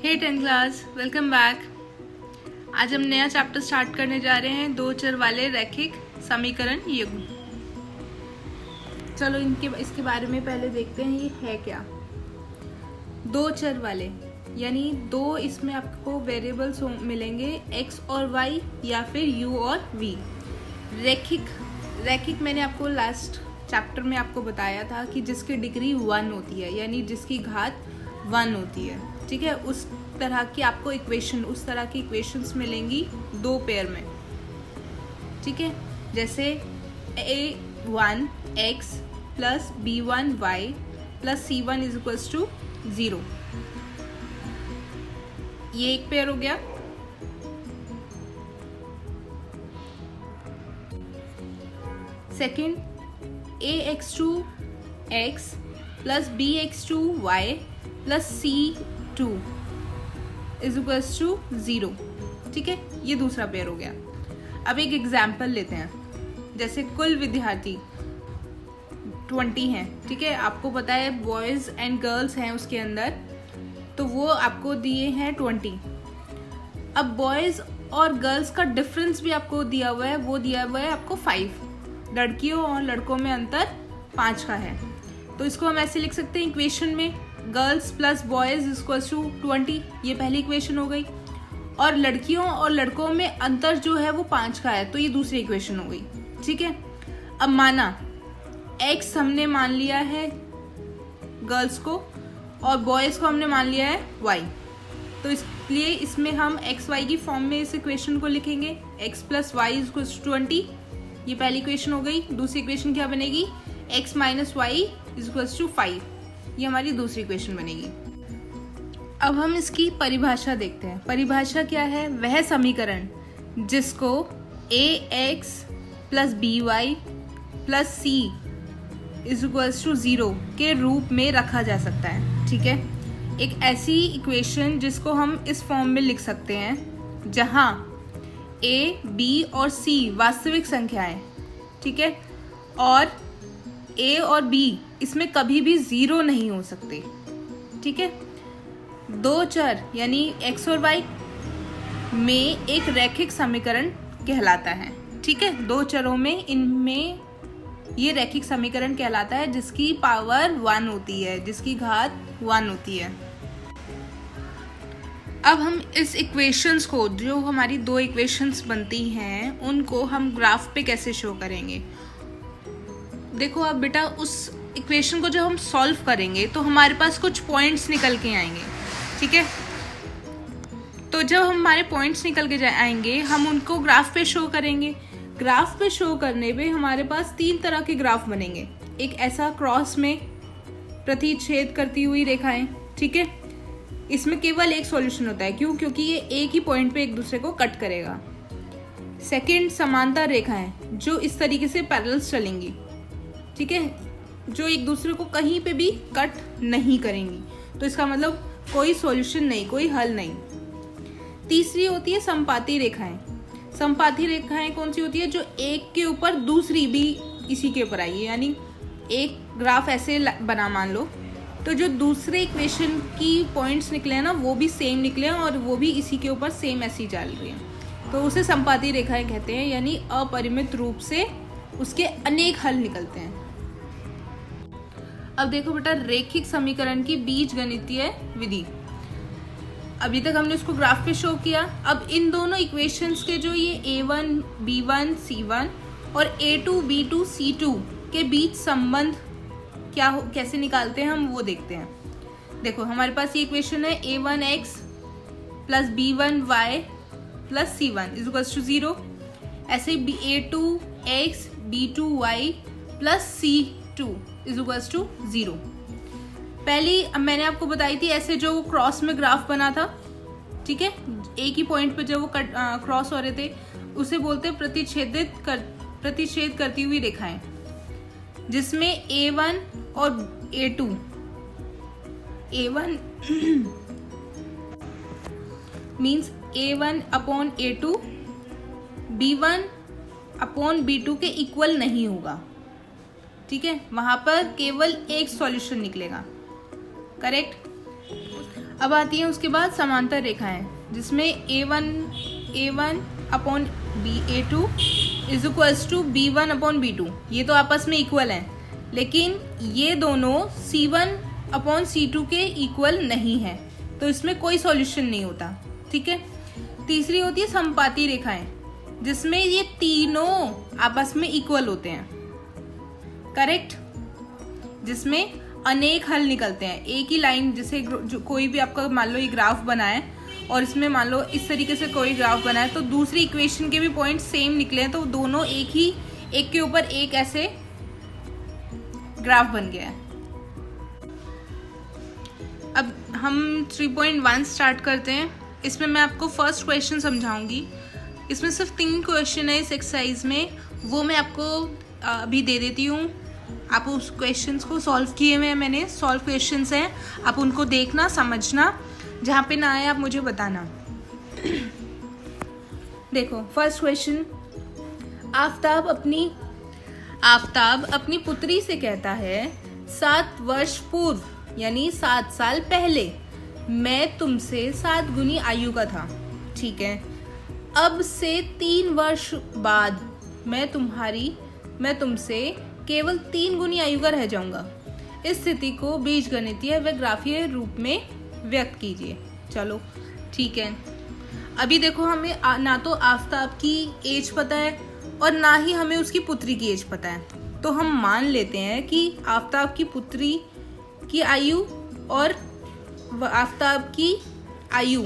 हे 10th class, welcome back. आज हम नया चैप्टर स्टार्ट करने जा रहे हैं, दो चर वाले रैखिक समीकरण युग्म। चलो इसके बारे में पहले देखते हैं ये है क्या। दो चर वाले यानी दो इसमें आपको वेरिएबल्स मिलेंगे x और y या फिर u और v। रैखिक मैंने आपको लास्ट चैप्टर में आपको बताया था कि जिसकी डिग्री 1 होती है यानी जिसकी घात 1 होती है। ठीक है, उस तरह की आपको उस तरह की इक्वेशंस मिलेंगी दो पेयर में। ठीक है, जैसे a1 x plus b1 y plus c1 is equals to 0। ये एक पेयर हो गया। Second ax2 x plus bx2 y plus c2 is equals to 0। ठीक है, ये दूसरा पेयर हो गया। अब एक एग्जाम्पल लेते हैं, जैसे कुल विद्यार्थी 20 हैं। ठीक है, आपको पता है बॉयज एंड गर्ल्स हैं उसके अंदर, तो वो आपको दिए हैं 20। अब बॉयज और गर्ल्स का डिफरेंस भी आपको दिया हुआ है, वो दिया हुआ है आपको 5। लड़कियों और लड़कों में अंतर 5 का है। तो इसको हम ऐसे लिख सकते हैं इक्वेशन में, girls plus boys equals to 20। ये पहली इक्वेशन हो गई। और लड़कियों और लड़कों में अंतर जो है वो 5 का है, तो ये दूसरी इक्वेशन हो गई। ठीक है, अब माना x हमने मान लिया है गर्ल्स को और बॉयज को हमने मान लिया है y, तो इसलिए इसमें हम एक्स वाई की फॉर्म में इस इक्वेशन को लिखेंगे। x plus y equals to 20। ये पहली इक्वेशन हो गई। दूसरी इक्वेशन क्या बनेगी? x minus y equals to 5। ये हमारी दूसरी इक्वेशन बनेगी। अब हम इसकी परिभाषा देखते हैं। परिभाषा क्या है? वह समीकरण जिसको ax plus by plus c is equals to 0 के रूप में रखा जा सकता है। ठीक है, एक ऐसी इक्वेशन जिसको हम इस फॉर्म में लिख सकते हैं जहां a, b और c वास्तविक संख्याएं, ठीक है, और a और b इसमें कभी भी 0 नहीं हो सकते। ठीक है, दो चर यानी x और y में एक रैखिक समीकरण कहलाता है। ठीक है, दो चरों में इनमें ये रैखिक समीकरण कहलाता है जिसकी पावर 1 होती है, जिसकी घात 1 होती है। अब हम इस इक्वेशंस को, जो हमारी दो इक्वेशंस बनती हैं, उनको हम ग्राफ पे कैसे शो करेंगे। देखो अब बेटा, उस इक्वेशन को जब हम सॉल्व करेंगे तो हमारे पास कुछ पॉइंट्स निकल के आएंगे। ठीक है, तो जब हमारे पॉइंट्स निकल के आएंगे हम उनको ग्राफ पे शो करेंगे। ग्राफ पे शो करने पे हमारे पास 3 तरह के ग्राफ बनेंगे। एक ऐसा क्रॉस में प्रतिच्छेद करती हुई रेखाएं। ठीक है, इसमें केवल एक सॉल्यूशन होता है। क्यों? क्योंकि ये एक ही पॉइंट पे एक दूसरे को कट करेगा। सेकंड, समांतर रेखाएं जो इस तरीके से पैरेलल चलेंगी। ठीक है, जो एक दूसरे को कहीं पे भी कट नहीं करेंगी, तो इसका मतलब कोई सॉल्यूशन नहीं, कोई हल नहीं। तीसरी होती है संपाती रेखाएं। संपाती रेखाएं कौन सी होती है? जो एक के ऊपर दूसरी भी इसी के ऊपर आई है, यानी एक ग्राफ ऐसे बना मान लो, तो जो दूसरे इक्वेशन की पॉइंट्स निकले हैं ना, वो भी सेम निकले हैं और वो भी इसी के ऊपर सेम ऐसी चल रही हैं, तो उसे संपाती रेखाएं कहते हैं। यानी अपरिमित रूप से उसके अनेक हल निकलते हैं। अब देखो बेटा, रैखिक समीकरण की बीजगणितीय विधि। अभी तक हमने उसको ग्राफ पे शो किया। अब इन दोनों इक्वेशंस के जो ये a1 b1 c1 और a2 b2 c2 के बीच संबंध कैसे निकालते हैं हम वो देखते हैं। देखो हमारे पास ये इक्वेशन है a1x plus b1y plus c1 is equals to 0। ऐसे a2x b2y plus c2 is equals to 0। पहली मैंने आपको बताई थी, ऐसे जो क्रॉस में ग्राफ बना था, ठीक है, एक ही पॉइंट पे जब वो क्रॉस हो रहे थे, उसे बोलते हैं प्रतिच्छेद करती हुई रेखाएं, जिसमें a1 और a2, a1 means a1 upon a2 b1 upon b2 के इक्वल नहीं होगा। ठीक है, वहां पर केवल एक सॉल्यूशन निकलेगा। करेक्ट। अब आती है उसके बाद समांतर रेखाएं, जिसमें A1 upon A2 is equals to B1 upon B2। ये तो आपस में इक्वल हैं, लेकिन ये दोनों C1 अपॉन C2 के इक्वल नहीं है, तो इसमें कोई सॉल्यूशन नहीं होता। ठीक है। तीसरी होती है समपाती रेखाएं, जिसमें ये तीनों आपस में इक्वल होते हैं। करेक्ट। जिसमें अनेक हल निकलते हैं। एक ही लाइन, जैसे कोई भी आपका मान लो ये ग्राफ बना है और इसमें मान लो इस तरीके से कोई ग्राफ बना है, तो दूसरी इक्वेशन के भी पॉइंट सेम निकले हैं, तो दोनों एक के ऊपर एक ऐसे ग्राफ बन गया है। अब हम 3.1 स्टार्ट करते हैं। इसमें मैं आपको फर्स्ट क्वेश्चन समझाऊंगी। इसमें सिर्फ 3 क्वेश्चन है इस एक्सरसाइज में, वो मैं आपको अभी दे देती हूँ। आप उस क्वेश्चंस को सॉल्व किए हुए हैं, मैंने सॉल्व क्वेश्चंस हैं, आप उनको देखना, समझना, जहाँ पे ना आए आप मुझे बताना। देखो फर्स्ट क्वेश्चन, आफताब अपनी पुत्री से कहता है 7 वर्ष पूर्व यानी 7 साल पहले मैं तुमसे 7 गुनी आयु का था। ठीक है। अब से 3 वर्ष बाद मैं तुमसे केवल 3 गुनी आयु का रह जाऊंगा। इस स्थिति को बीजगणितीय व ग्राफीय रूप में व्यक्त कीजिए। चलो ठीक है। अभी देखो हमें ना तो आफताब की एज पता है और ना ही हमें उसकी पुत्री की एज पता है, तो हम मान लेते हैं कि आफताब की पुत्री की आयु और आफताब की आयु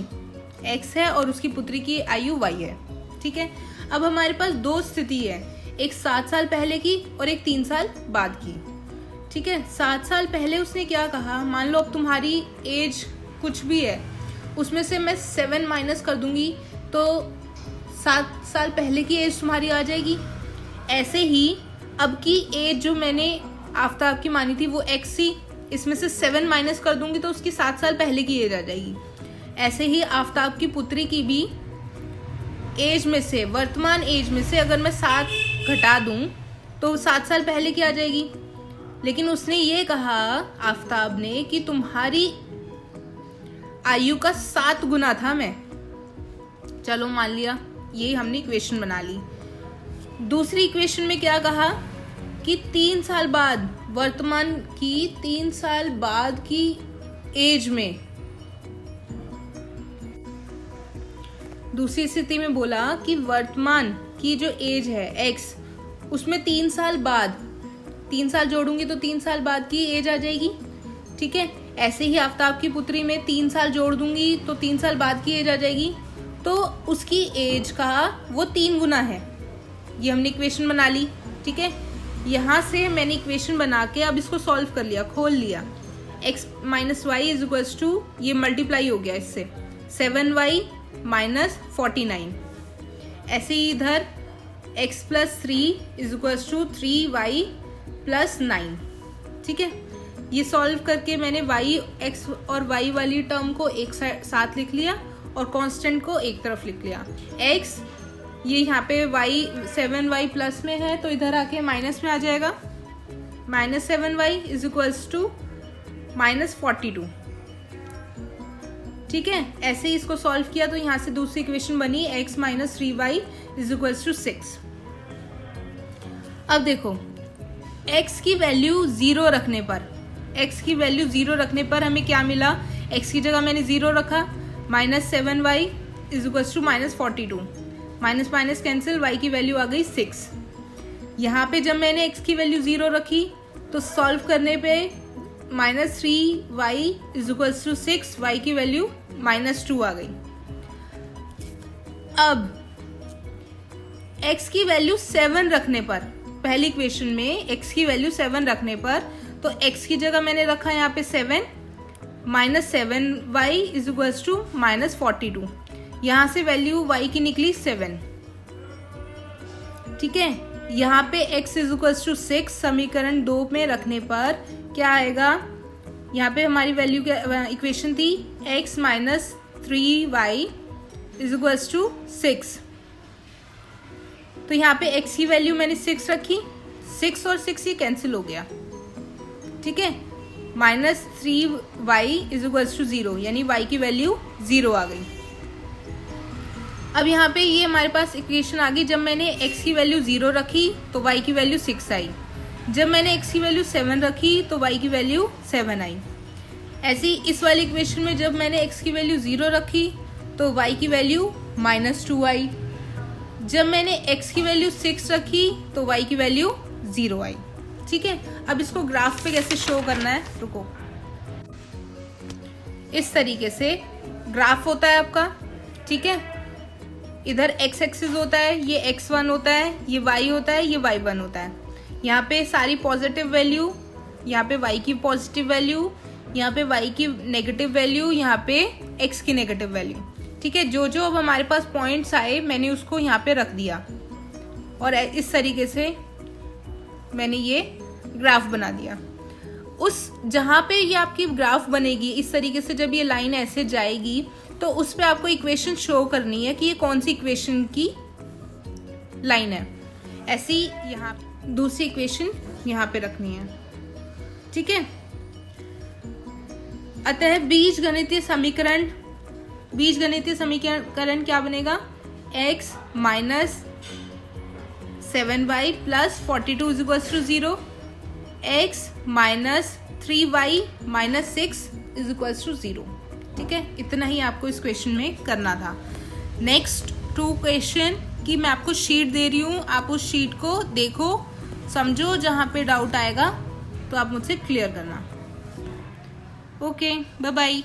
x है और उसकी पुत्री की आयु y है। ठीक है। अब हमारे पास 2 स्थिति है, एक 7 साल पहले की और एक 3 साल बाद की। ठीक है। 7 साल पहले उसने क्या कहा, मान लो अब तुम्हारी एज कुछ भी है, उसमें से मैं 7 माइनस कर दूंगी तो 7 साल पहले की एज तुम्हारी आ जाएगी। ऐसे ही अब की एज जो मैंने आफताब की मानी थी वो x थी, इसमें से 7 माइनस कर दूंगी तो उसकी 7 साल पहले की एज आ जाएगी। ऐसे ही आफताब की पुत्री की भी एज में से, वर्तमान एज में से अगर मैं 7 घटा दूं तो 7 साल पहले की आ जाएगी। लेकिन उसने ये कहा आफताब ने कि तुम्हारी आयु का 7 गुना था मैं। चलो मान लिया, ये हमने इक्वेशन बना ली। दूसरी इक्वेशन में क्या कहा कि 3 साल बाद, वर्तमान की 3 साल बाद की एज में, दूसरी स्थिति में बोला कि वर्तमान की जो एज है x, उसमें 3 साल बाद, 3 साल जोड़ूंगी तो 3 साल बाद की एज आ जाएगी। ठीक है। ऐसे ही आफताब की पुत्री में 3 साल जोड़ दूंगी तो 3 साल बाद की एज आ जाएगी, तो उसकी एज का वो 3 गुना है। ये हमने इक्वेशन बना ली। ठीक है। यहाँ से मैंने इक्वेशन बना के अब इसको सॉल्व कर लिया, खोल लिया। x minus y is equals to, ये मल्टीप्लाई हो गया इससे, 7y माइनस 49। ऐसे ही इधर x plus 3 is equals to 3y plus 9। ठीक है। ये सॉल्व करके मैंने y, x और y वाली टर्म को एक साथ लिख लिया और कांस्टेंट को एक तरफ लिख लिया। x ये यहाँ पे y 7y प्लस में है तो इधर आके माइनस में आ जाएगा, minus 7y is equals to minus 42। ठीक है। ऐसे ही इसको सॉल्व किया तो यहाँ से दूसरी इक्वेशन बनी x minus 3y is equals to 6। अब देखो x की वैल्यू 0 रखने पर, x की वैल्यू 0 रखने पर हमें क्या मिला, x की जगह मैंने 0 रखा, minus 7y is equals to minus 42, minus minus cancel, y की वैल्यू आ गई 6। यहाँ पे जब मैंने x की वैल्यू 0 रखी तो सॉल्व करने पे minus 3y is equals to 6, y की वैल्यू माइनस 2 आ गई। अब x की वैल्यू 7 रखने पर, पहली इक्वेशन में x की वैल्यू 7 रखने पर, तो x की जगह मैंने रखा यहाँ पे 7, minus 7y is equals to minus 42। यहाँ से वैल्यू y की निकली 7। ठीक है। यहाँ पे x इज इक्वल्स टू 6 समीकरण 2 में रखने पर क्या आएगा, यहाँ पे हमारी वैल्यू इक्वेशन थी x minus 3y is equals to 6। तो यहाँ पे x की वैल्यू मैंने 6 रखी, 6 और 6 ये कैंसिल हो गया। ठीक है। -3y इज इक्वल्स टू 0, यानी y की वैल्यू 0 आ गई। अब यहाँ पे ये हमारे पास इक्वेशन आ गई। जब मैंने x की वैल्यू 0 रखी तो y की वैल्यू 6 आई। जब मैंने x की वैल्यू 7 रखी तो y की वैल्यू 7 आई। ऐसे ही इस वाली इक्वेशन में जब मैंने x की वैल्यू 0 रखी तो y की वैल्यू -2 आई। जब मैंने x की वैल्यू 6 रखी तो y की वैल्यू 0 आई। ठीक है, अब इसको ग्राफ पे कैसे शो करना है, रुको। इस तरीके से ग्राफ होता है आपका। ठीक है, इधर x एक्सिस होता है, ये x1 होता है, ये y होता है, ये y1 होता है। यहाँ पे सारी पॉजिटिव वैल्यू, यहाँ पे y की पॉजिटिव वैल्यू, यहाँ पे y की नेगेटिव वैल्यू, यहाँ पे x की नेगेटिव वैल्यू। ठीक है, जो जो अब हमारे पास पॉइंट्स आए मैंने उसको यहाँ पे रख दिया और इस तरीके से मैंने ये ग्राफ बना दिया। उस जहाँ पे ये आपकी ग्राफ बनेगी इस तरीके से, जब ये लाइन ऐसे जाएगी तो उस पे आपको इक्वेशन शो करनी है कि ये कौन सी इक्वेशन की लाइन है। ऐसी यहाँ दूसरी इक्वेशन यहाँ पे रखनी है। ठीक है, अतः बीजगणितीय समीकरण क्या बनेगा, x -7y + 42 = 0, x -3y - 6 = 0। ठीक है, इतना ही आपको इस क्वेश्चन में करना था। नेक्स्ट 2 क्वेश्चन की मैं आपको शीट दे रही हूँ, आप उस शीट को देखो, समझो, जहाँ पे डाउट आएगा तो आप मुझसे क्लियर करना। Okay, bye bye.